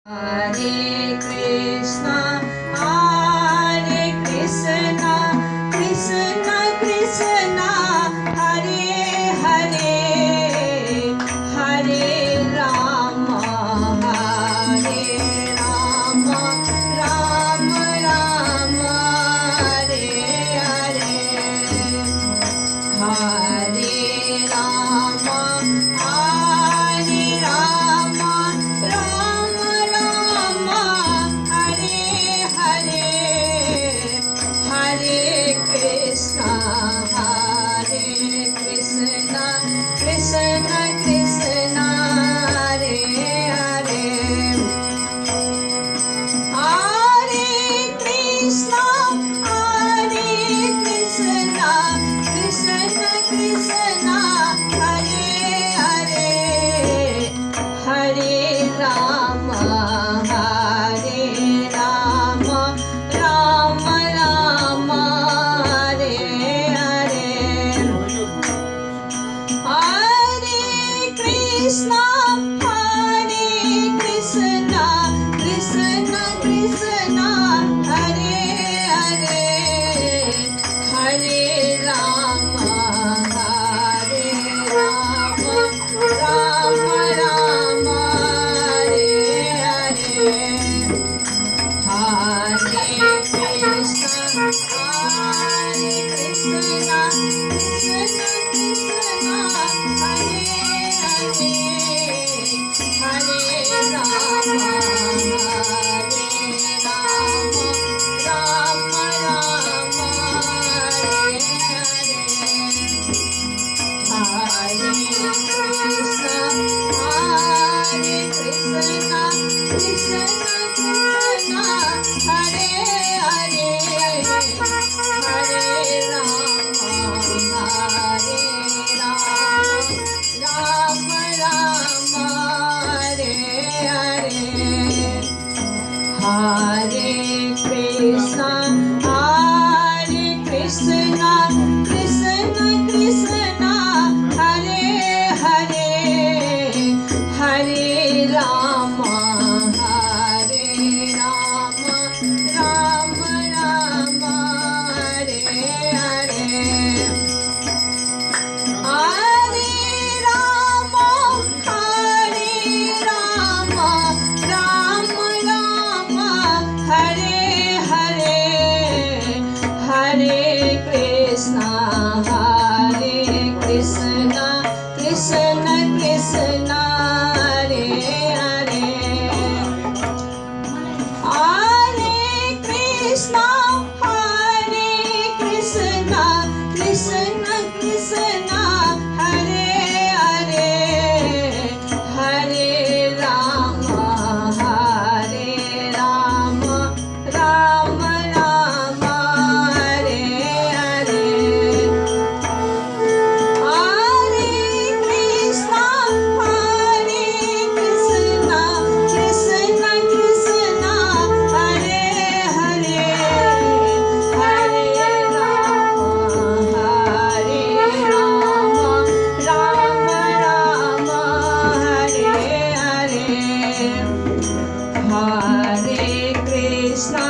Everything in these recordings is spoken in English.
Hare Krishna, Hare Krishna, Krishna Krishna, Hare Hare, Hare Rama, Hare Rama, Rama Rama, Hare Hare, Hare Rama, Hare Rama, Rama Rama, Hare Hare, Hare Krishna, Hare Krishna, Krishna Krishna, Hare Hare, Hare Krishna, Hare Krishna, Krishna Krishna, Hare Hare, Hare Rama, Hare Rama, Rama Rama, Hare Hare, Hare Krishna, Hare Krishna, Krishna Krishna, Hare Hare, Hare Rama, Hare Rama, Rama Rama, Hare Hare, Hare Krishna, Hare Krishna, Krishna Krishna, Hare Hare, Hare Rama, Hare Rama, Rama Rama, Hare Hare, Hare Krishna, Hare Krishna, Krishna Krishna, Hare Hare, Hare Rama, Hare Rama, Rama Rama, Hare Hare, Hare Krishna, Hare Krishna, Krishna Krishna, Hare Hare, Hare Rama, Hare Rama, Rama Rama, Hare Hare, Hare Rama, Hare Rama, Rama Rama, Hare Hare, Hare Krishna, Hare Krishna, Krishna Krishna, Hare Hare, Hare Krishna, Hare Krishna, Krishna Krishna, Hare Hare, Hare Rama, Hare Rama, Rama Rama, Hare Hare, Hare Krishna, Hare Krishna, Krishna Krishna, Hare Hare, Hare Rama, Hare Rama, Rama Rama, Hare Hare, Hare Krishna,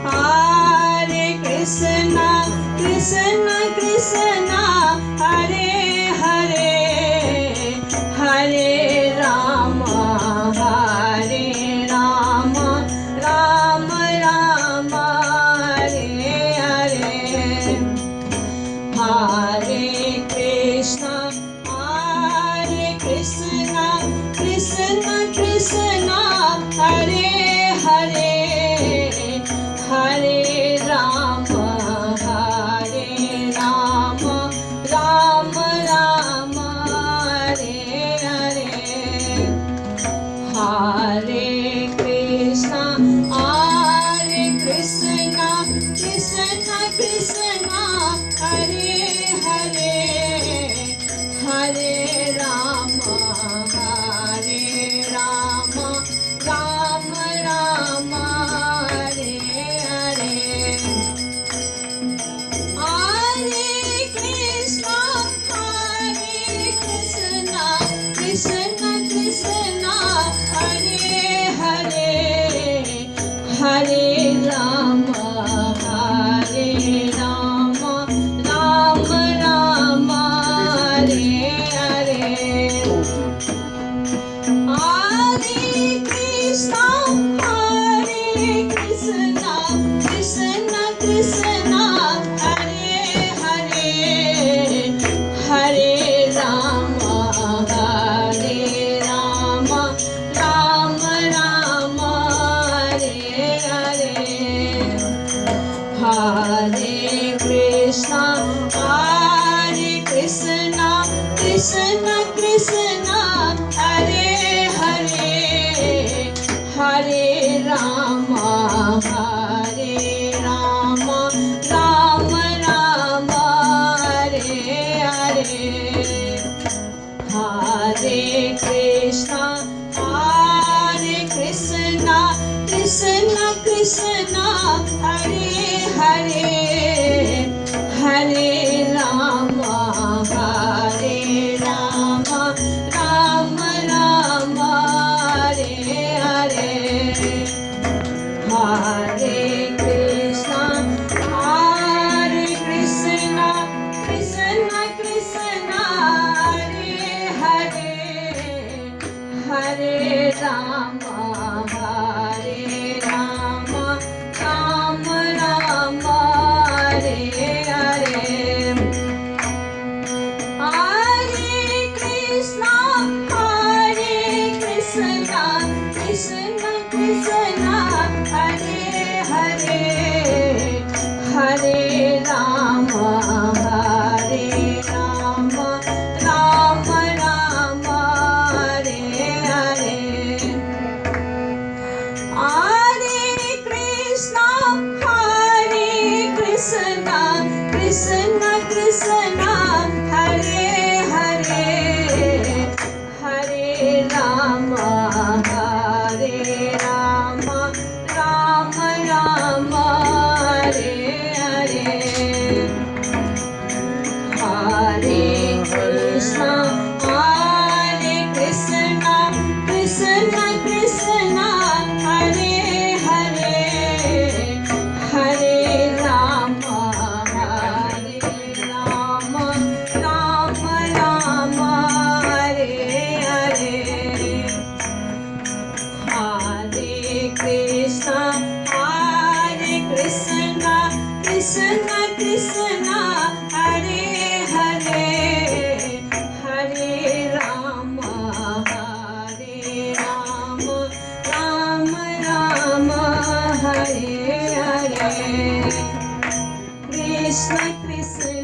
Hare Krishna, Krishna Krishna, Hare Hare, Hare Rama, Hare Rama, Rama Rama, Hare Hare, Hare Krishna, Hare Krishna, Krishna Krishna, Hare Hare, Hare Rama, Hare Rama, Rama Krishna Krishna Hare Hare Hare Rama Hare Rama Rama Rama Hare Hare Hare Krishna Krishna Krishna Hare Hare Hare Rama Hare Rama Rama Rama Hare Hare Hare Krishna Krishna Krishna Hare Hare Hare Rama Hare Rama Rama Rama Hare Hare Hare Krishna Krishna Krishna Hare Hare Hare Rama Hare Rama Rama Rama Hare Hare Hare Krishna Krishna Krishna Hare Hare Hare Rama Hare Rama Rama Rama Hare Hare Hare Krishna Krishna Krishna Hare Hare Hare Rama Hare Rama Rama Rama Hare Hare Hare Krishna Krishna Krishna Hare Hare Hare Rama Hare Rama Rama Rama Hare Hare Krishna Krishna